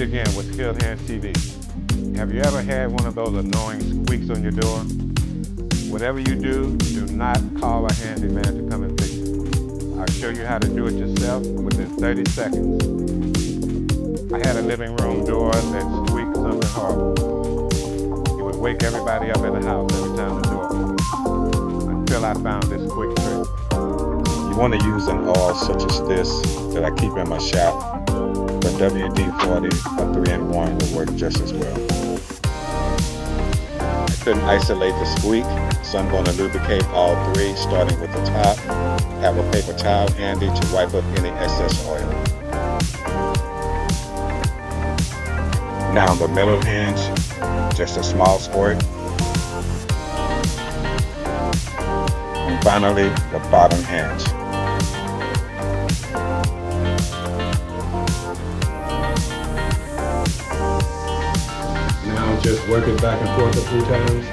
again with Skilled Hands TV. Have you ever had one of those annoying squeaks on your door? Whatever you do, do not call a handyman to come and fix it. I'll show you how to do it yourself within 30 seconds. I had a living room door that squeaked something horrible. It would wake everybody up in the house every time the door opened, until I found this quick trick. You want to use an oil such as this that I keep in my shop, but WD-40 or 3-in-1 will work just as well. I couldn't isolate the squeak, so I'm going to lubricate all three, starting with the top. Have a paper towel handy to wipe up any excess oil. Now the middle hinge, just a small squirt. And finally, the bottom hinge. Now just work it back and forth a few times.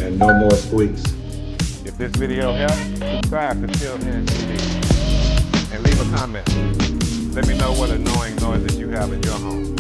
And no more squeaks. If this video helped, subscribe to Skilled Hands TV and leave a comment. Let me know what annoying noises you have in your home.